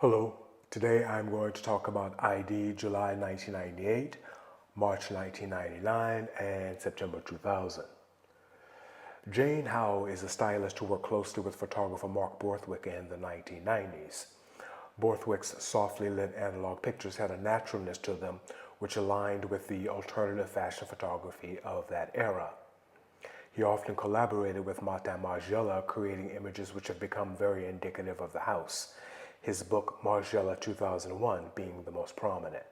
Hello, today I'm going to talk about ID July 1998, March 1999, and September 2000. Jane Howe is a stylist who worked closely with photographer Mark Borthwick in the 1990s. Borthwick's softly lit analog pictures had a naturalness to them which aligned with the alternative fashion photography of that era. He often collaborated with Martin Margiela, creating images which have become very indicative of the house, his book Margiela 2001 being the most prominent.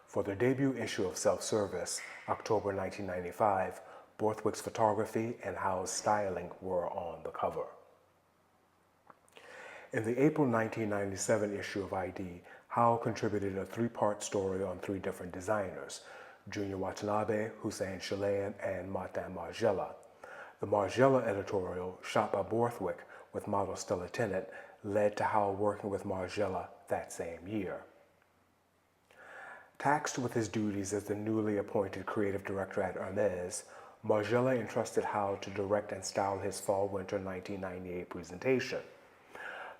For the debut issue of Self-Service, October 1995, Borthwick's photography and Howe's styling were on the cover. In the April 1997 issue of ID, Howe contributed a three-part story on three different designers, Junior Watanabe, Hussein Chalayan, and Martin Margiela. The Margiela editorial, shot by Borthwick with model Stella Tennant, led to Howe working with Margiela that same year. Tasked with his duties as the newly appointed creative director at Hermes, Margiela entrusted Howe to direct and style his fall-winter 1998 presentation.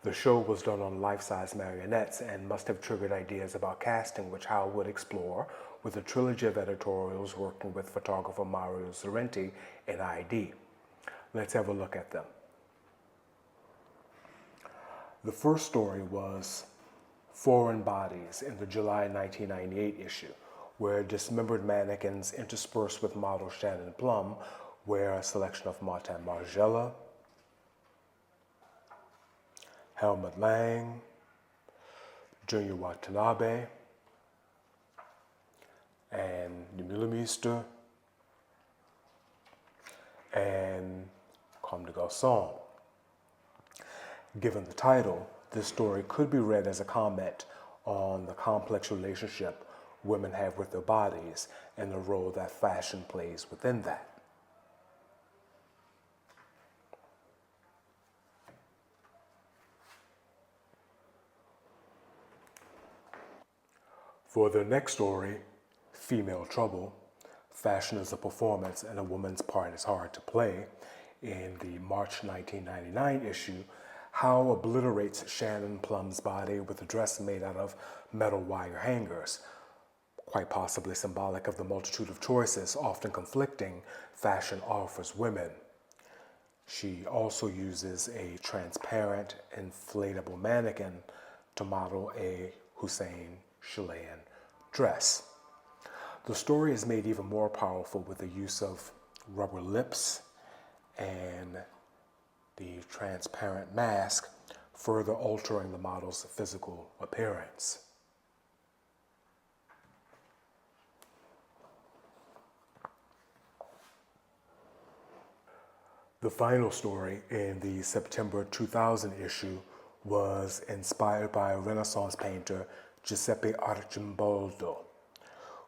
The show was done on life-size marionettes and must have triggered ideas about casting which Howe would explore with a trilogy of editorials working with photographer Mario Sorrenti in ID. Let's have a look at them. The first story was Foreign Bodies in the July 1998 issue, where dismembered mannequins interspersed with model Shannon Plum wear a selection of Martin Margiela, Helmut Lang, Junior Watanabe, and Müller and Comme des Garçons. Given the title, this story could be read as a comment on the complex relationship women have with their bodies and the role that fashion plays within that. For the next story, Female Trouble, Fashion is a Performance and a Woman's Part is Hard to Play, in the March 1999 issue, Howe obliterates Shannon Plum's body with a dress made out of metal wire hangers, quite possibly symbolic of the multitude of choices, often conflicting, fashion offers women. She also uses a transparent, inflatable mannequin to model a Hussein Chalayan dress. The story is made even more powerful with the use of rubber lips and the transparent mask, further altering the model's physical appearance. The final story in the September 2000 issue was inspired by Renaissance painter Giuseppe Arcimboldo,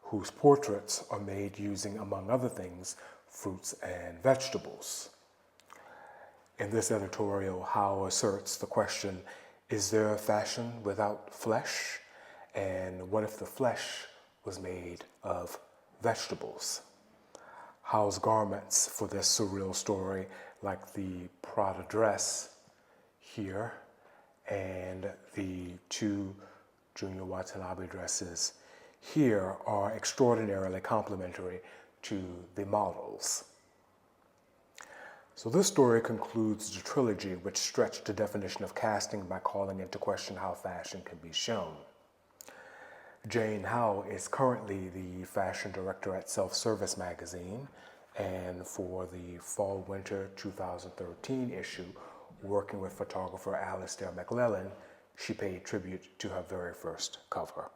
whose portraits are made using, among other things, fruits and vegetables. In this editorial, Howe asserts the question, is there a fashion without flesh? And what if the flesh was made of vegetables? Howe's garments for this surreal story, like the Prada dress here and the two Junior Watanabe dresses here, are extraordinarily complementary to the models. So this story concludes the trilogy, which stretched the definition of casting by calling into question how fashion can be shown. Jane Howe is currently the fashion director at Self-Service magazine, and for the fall-winter 2013 issue, working with photographer Alistair McLellan, she paid tribute to her very first cover.